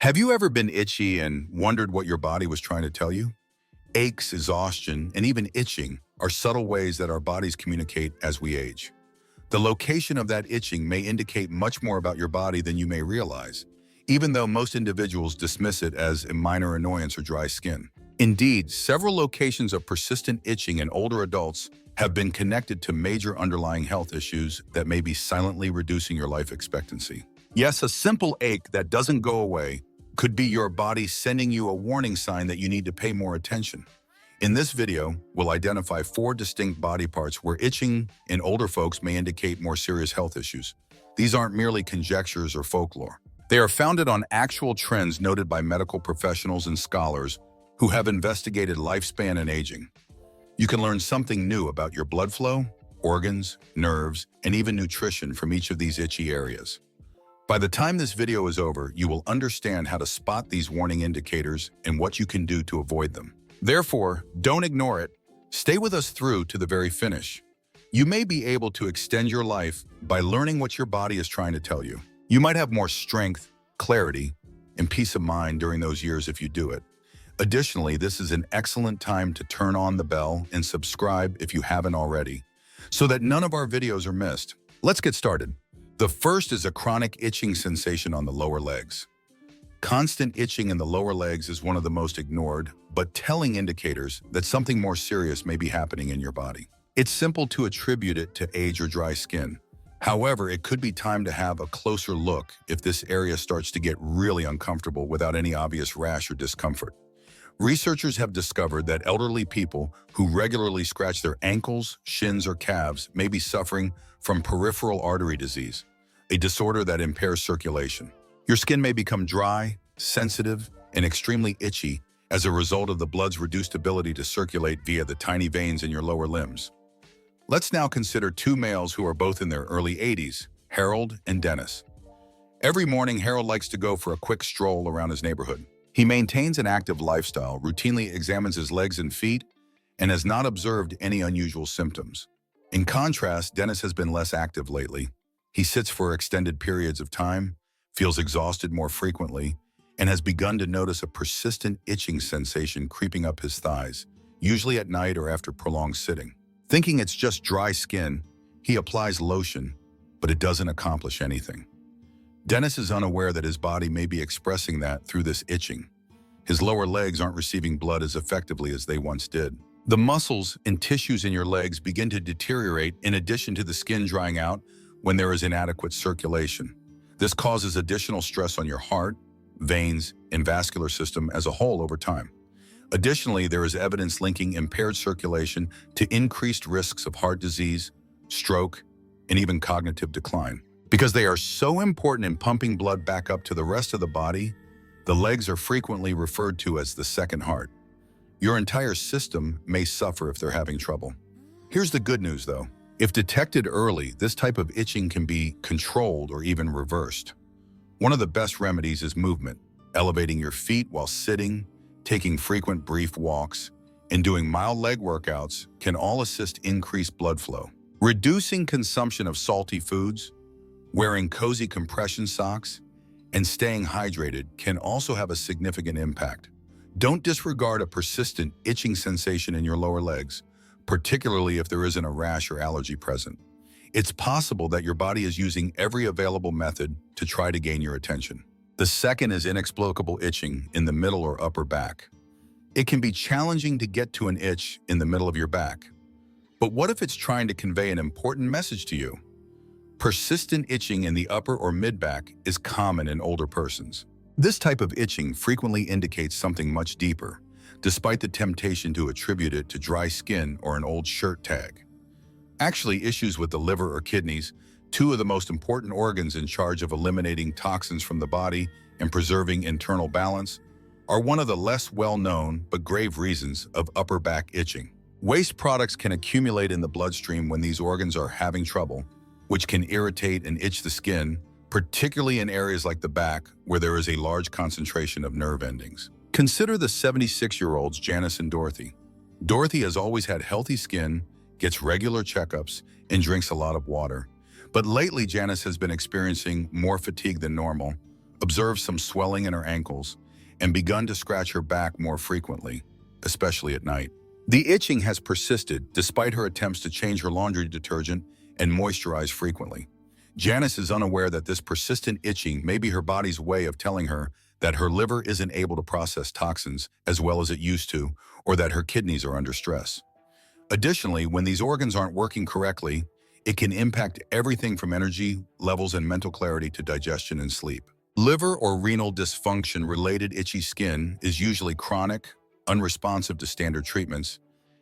Have you ever been itchy and wondered what your body was trying to tell you? Aches, exhaustion, and even itching are subtle ways that our bodies communicate as we age. The location of that itching may indicate much more about your body than you may realize, even though most individuals dismiss it as a minor annoyance or dry skin. Indeed, several locations of persistent itching in older adults have been connected to major underlying health issues that may be silently reducing your life expectancy. Yes, a simple ache that doesn't go away could be your body sending you a warning sign that you need to pay more attention. In this video, we'll identify 4 distinct body parts where itching in older folks may indicate more serious health issues. These aren't merely conjectures or folklore. They are founded on actual trends noted by medical professionals and scholars who have investigated lifespan and aging. You can learn something new about your blood flow, organs, nerves, and even nutrition from each of these itchy areas. By the time this video is over, you will understand how to spot these warning indicators and what you can do to avoid them. Therefore, don't ignore it. Stay with us through to the very finish. You may be able to extend your life by learning what your body is trying to tell you. You might have more strength, clarity, and peace of mind during those years if you do it. Additionally, this is an excellent time to turn on the bell and subscribe if you haven't already, so that none of our videos are missed. Let's get started. The first is a chronic itching sensation on the lower legs. Constant itching in the lower legs is one of the most ignored, but telling indicators that something more serious may be happening in your body. It's simple to attribute it to age or dry skin. However, it could be time to have a closer look if this area starts to get really uncomfortable without any obvious rash or discomfort. Researchers have discovered that elderly people who regularly scratch their ankles, shins, or calves may be suffering from peripheral artery disease, a disorder that impairs circulation. Your skin may become dry, sensitive, and extremely itchy as a result of the blood's reduced ability to circulate via the tiny veins in your lower limbs. Let's now consider 2 males who are both in their early 80s, Harold and Dennis. Every morning, Harold likes to go for a quick stroll around his neighborhood. He maintains an active lifestyle, routinely examines his legs and feet, and has not observed any unusual symptoms. In contrast, Dennis has been less active lately. He sits for extended periods of time, feels exhausted more frequently, and has begun to notice a persistent itching sensation creeping up his thighs, usually at night or after prolonged sitting. Thinking it's just dry skin, he applies lotion, but it doesn't accomplish anything. Dennis is unaware that his body may be expressing that through this itching. His lower legs aren't receiving blood as effectively as they once did. The muscles and tissues in your legs begin to deteriorate in addition to the skin drying out when there is inadequate circulation. This causes additional stress on your heart, veins, and vascular system as a whole over time. Additionally, there is evidence linking impaired circulation to increased risks of heart disease, stroke, and even cognitive decline. Because they are so important in pumping blood back up to the rest of the body, the legs are frequently referred to as the second heart. Your entire system may suffer if they're having trouble. Here's the good news though. If detected early, this type of itching can be controlled or even reversed. One of the best remedies is movement. Elevating your feet while sitting, taking frequent brief walks, and doing mild leg workouts can all assist increased blood flow. Reducing consumption of salty foods, wearing cozy compression socks, and staying hydrated can also have a significant impact. Don't disregard a persistent itching sensation in your lower legs, particularly if there isn't a rash or allergy present. It's possible that your body is using every available method to try to gain your attention. The second is inexplicable itching in the middle or upper back. It can be challenging to get to an itch in the middle of your back. But what if it's trying to convey an important message to you? Persistent itching in the upper or mid-back is common in older persons. This type of itching frequently indicates something much deeper, despite the temptation to attribute it to dry skin or an old shirt tag. Actually, issues with the liver or kidneys, 2 of the most important organs in charge of eliminating toxins from the body and preserving internal balance, are one of the less well-known but grave reasons of upper back itching. Waste products can accumulate in the bloodstream when these organs are having trouble, which can irritate and itch the skin, particularly in areas like the back where there is a large concentration of nerve endings. Consider the 76-year-olds Janice and Dorothy. Dorothy has always had healthy skin, gets regular checkups, and drinks a lot of water. But lately, Janice has been experiencing more fatigue than normal, observed some swelling in her ankles, and begun to scratch her back more frequently, especially at night. The itching has persisted despite her attempts to change her laundry detergent and moisturize frequently. Janice is unaware that this persistent itching may be her body's way of telling her that her liver isn't able to process toxins as well as it used to, or that her kidneys are under stress. Additionally, when these organs aren't working correctly, it can impact everything from energy levels and mental clarity to digestion and sleep. Liver or renal dysfunction-related itchy skin is usually chronic, unresponsive to standard treatments,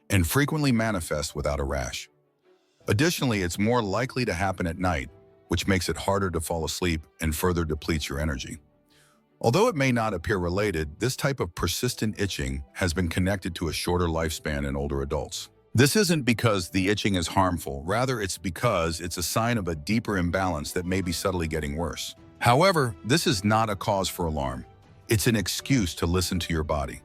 and frequently manifests without a rash. Additionally, it's more likely to happen at night, which makes it harder to fall asleep and further depletes your energy. Although it may not appear related, this type of persistent itching has been connected to a shorter lifespan in older adults. This isn't because the itching is harmful, rather it's because it's a sign of a deeper imbalance that may be subtly getting worse. However, this is not a cause for alarm. It's an excuse to listen to your body.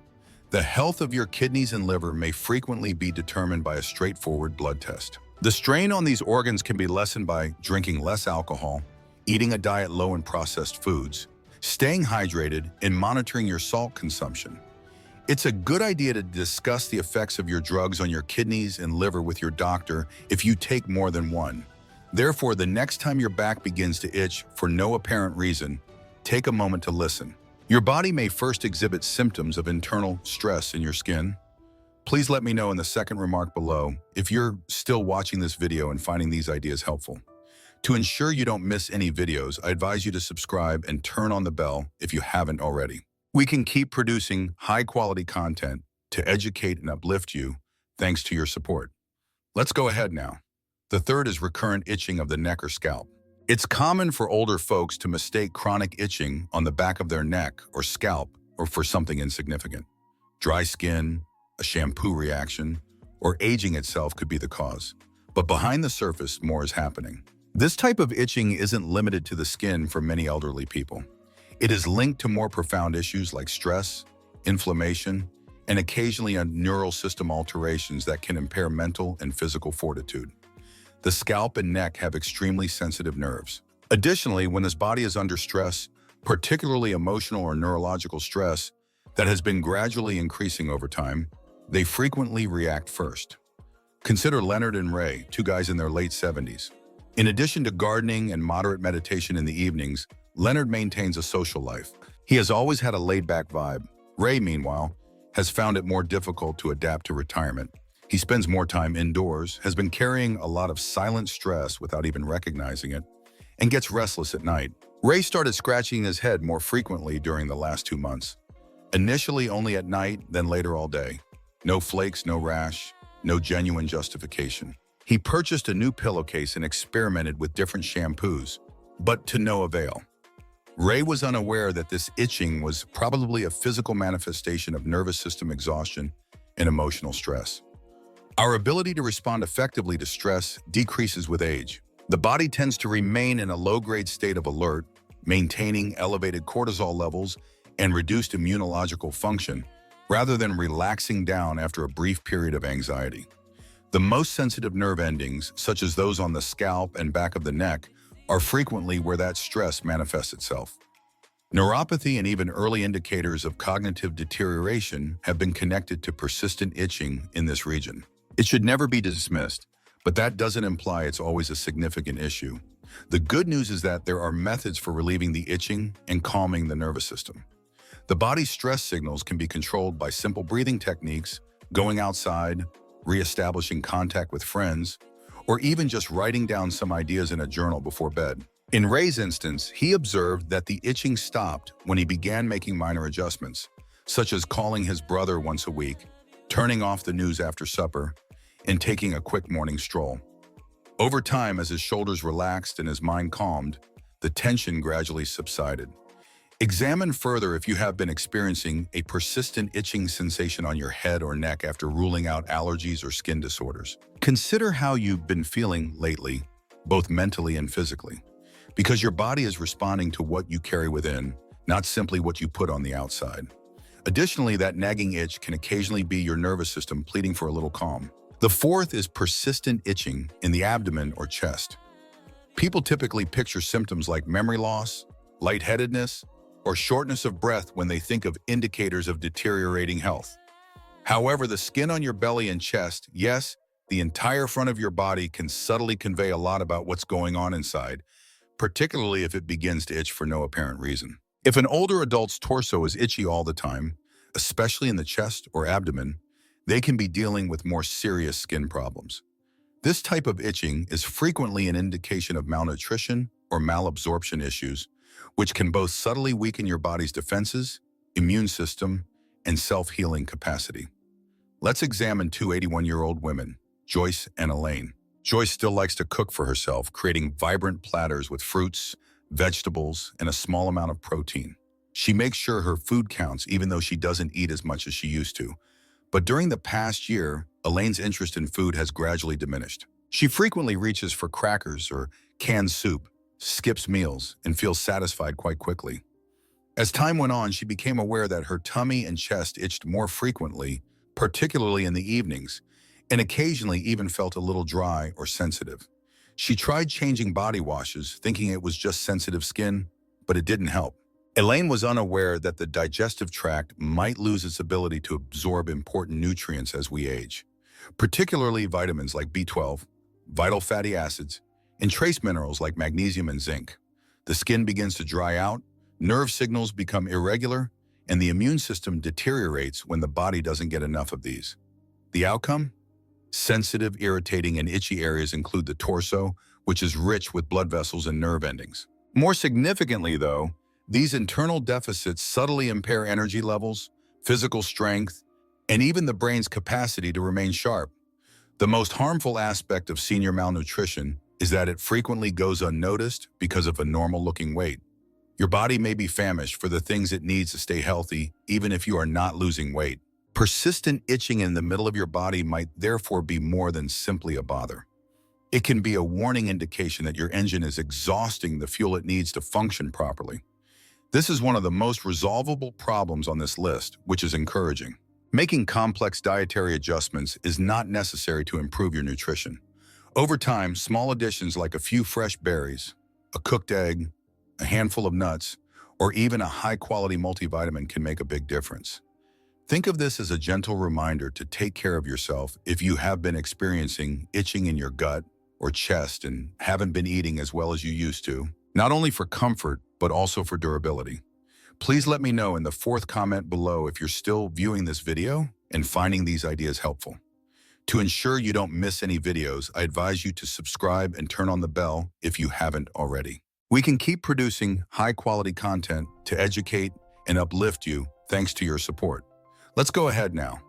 The health of your kidneys and liver may frequently be determined by a straightforward blood test. The strain on these organs can be lessened by drinking less alcohol, eating a diet low in processed foods, staying hydrated, and monitoring your salt consumption. It's a good idea to discuss the effects of your drugs on your kidneys and liver with your doctor if you take more than one. Therefore, the next time your back begins to itch for no apparent reason, take a moment to listen. Your body may first exhibit symptoms of internal stress in your skin. Please let me know in the second remark below if you're still watching this video and finding these ideas helpful. To ensure you don't miss any videos, I advise you to subscribe and turn on the bell if you haven't already. We can keep producing high-quality content to educate and uplift you thanks to your support. Let's go ahead now. The third is recurrent itching of the neck or scalp. It's common for older folks to mistake chronic itching on the back of their neck or scalp or for something insignificant. Dry skin, a shampoo reaction, or aging itself could be the cause. But behind the surface, more is happening. This type of itching isn't limited to the skin for many elderly people. It is linked to more profound issues like stress, inflammation, and occasionally neural system alterations that can impair mental and physical fortitude. The scalp and neck have extremely sensitive nerves. Additionally, when this body is under stress, particularly emotional or neurological stress that has been gradually increasing over time, they frequently react first. Consider Leonard and Ray, two guys in their late 70s. In addition to gardening and moderate meditation in the evenings, Leonard maintains a social life. He has always had a laid-back vibe. Ray, meanwhile, has found it more difficult to adapt to retirement. He spends more time indoors, has been carrying a lot of silent stress without even recognizing it, and gets restless at night. Ray started scratching his head more frequently during the last 2 months. Initially only at night, then later all day. No flakes, no rash, no genuine justification. He purchased a new pillowcase and experimented with different shampoos, but to no avail. Ray was unaware that this itching was probably a physical manifestation of nervous system exhaustion and emotional stress. Our ability to respond effectively to stress decreases with age. The body tends to remain in a low-grade state of alert, maintaining elevated cortisol levels and reduced immunological function, rather than relaxing down after a brief period of anxiety. The most sensitive nerve endings, such as those on the scalp and back of the neck, are frequently where that stress manifests itself. Neuropathy and even early indicators of cognitive deterioration have been connected to persistent itching in this region. It should never be dismissed, but that doesn't imply it's always a significant issue. The good news is that there are methods for relieving the itching and calming the nervous system. The body's stress signals can be controlled by simple breathing techniques, going outside, reestablishing contact with friends, or even just writing down some ideas in a journal before bed. In Ray's instance, he observed that the itching stopped when he began making minor adjustments, such as calling his brother once a week, turning off the news after supper, and taking a quick morning stroll. Over time, as his shoulders relaxed and his mind calmed, the tension gradually subsided. Examine further if you have been experiencing a persistent itching sensation on your head or neck after ruling out allergies or skin disorders. Consider how you've been feeling lately, both mentally and physically, because your body is responding to what you carry within, not simply what you put on the outside. Additionally, that nagging itch can occasionally be your nervous system pleading for a little calm. The fourth is persistent itching in the abdomen or chest. People typically picture symptoms like memory loss, lightheadedness, or shortness of breath when they think of indicators of deteriorating health. However, the skin on your belly and chest, yes, the entire front of your body can subtly convey a lot about what's going on inside, particularly if it begins to itch for no apparent reason. If an older adult's torso is itchy all the time, especially in the chest or abdomen, they can be dealing with more serious skin problems. This type of itching is frequently an indication of malnutrition or malabsorption issues, which can both subtly weaken your body's defenses, immune system, and self-healing capacity. Let's examine two 81-year-old women, Joyce and Elaine. Joyce still likes to cook for herself, creating vibrant platters with fruits, vegetables, and a small amount of protein. She makes sure her food counts even though she doesn't eat as much as she used to. But during the past year, Elaine's interest in food has gradually diminished. She frequently reaches for crackers or canned soup, skips meals, and feels satisfied quite quickly. As time went on, she became aware that her tummy and chest itched more frequently, particularly in the evenings, and occasionally even felt a little dry or sensitive. She tried changing body washes, thinking it was just sensitive skin, but it didn't help. Elaine was unaware that the digestive tract might lose its ability to absorb important nutrients as we age, particularly vitamins like B12, vital fatty acids, and trace minerals like magnesium and zinc. The skin begins to dry out, nerve signals become irregular, and the immune system deteriorates when the body doesn't get enough of these. The outcome? Sensitive, irritating, and itchy areas include the torso, which is rich with blood vessels and nerve endings. More significantly, though, these internal deficits subtly impair energy levels, physical strength, and even the brain's capacity to remain sharp. The most harmful aspect of senior malnutrition is that it frequently goes unnoticed because of a normal-looking weight. Your body may be famished for the things it needs to stay healthy, even if you are not losing weight. Persistent itching in the middle of your body might therefore be more than simply a bother. It can be a warning indication that your engine is exhausting the fuel it needs to function properly. This is one of the most resolvable problems on this list, which is encouraging. Making complex dietary adjustments is not necessary to improve your nutrition. Over time, small additions like a few fresh berries, a cooked egg, a handful of nuts, or even a high-quality multivitamin can make a big difference. Think of this as a gentle reminder to take care of yourself if you have been experiencing itching in your gut or chest and haven't been eating as well as you used to, not only for comfort, but also for durability. Please let me know in the fourth comment below if you're still viewing this video and finding these ideas helpful. To ensure you don't miss any videos, I advise you to subscribe and turn on the bell if you haven't already. We can keep producing high-quality content to educate and uplift you thanks to your support. Let's go ahead now.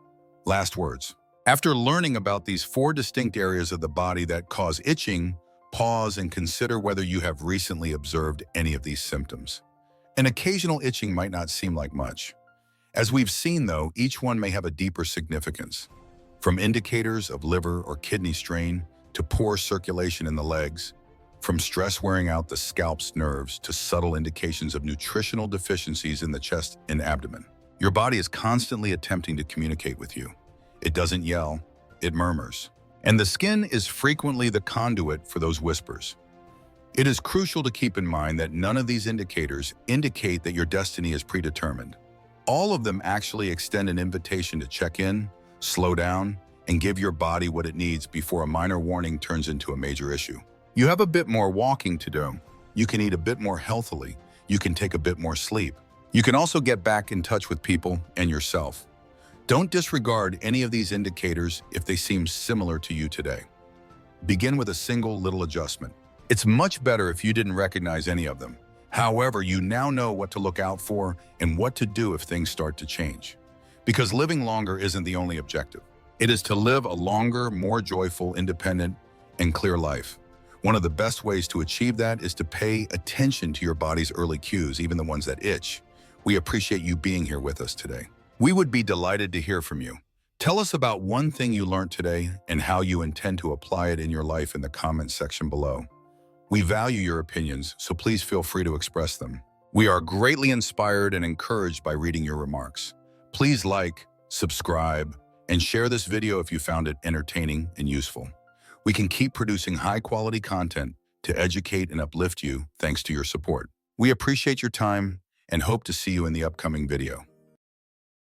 Last words. After learning about these 4 distinct areas of the body that cause itching, pause and consider whether you have recently observed any of these symptoms. An occasional itching might not seem like much. As we've seen, though, each one may have a deeper significance. From indicators of liver or kidney strain to poor circulation in the legs, from stress wearing out the scalp's nerves to subtle indications of nutritional deficiencies in the chest and abdomen. Your body is constantly attempting to communicate with you. It doesn't yell, it murmurs. And the skin is frequently the conduit for those whispers. It is crucial to keep in mind that none of these indicators indicate that your destiny is predetermined. All of them actually extend an invitation to check in, slow down, and give your body what it needs before a minor warning turns into a major issue. You have a bit more walking to do. You can eat a bit more healthily. You can take a bit more sleep. You can also get back in touch with people and yourself. Don't disregard any of these indicators if they seem similar to you today. Begin with a single little adjustment. It's much better if you didn't recognize any of them. However, you now know what to look out for and what to do if things start to change. Because living longer isn't the only objective. It is to live a longer, more joyful, independent, and clear life. One of the best ways to achieve that is to pay attention to your body's early cues, even the ones that itch. We appreciate you being here with us today. We would be delighted to hear from you. Tell us about one thing you learned today and how you intend to apply it in your life in the comments section below. We value your opinions, so please feel free to express them. We are greatly inspired and encouraged by reading your remarks. Please like, subscribe, and share this video if you found it entertaining and useful. We can keep producing high-quality content to educate and uplift you thanks to your support. We appreciate your time and hope to see you in the upcoming video.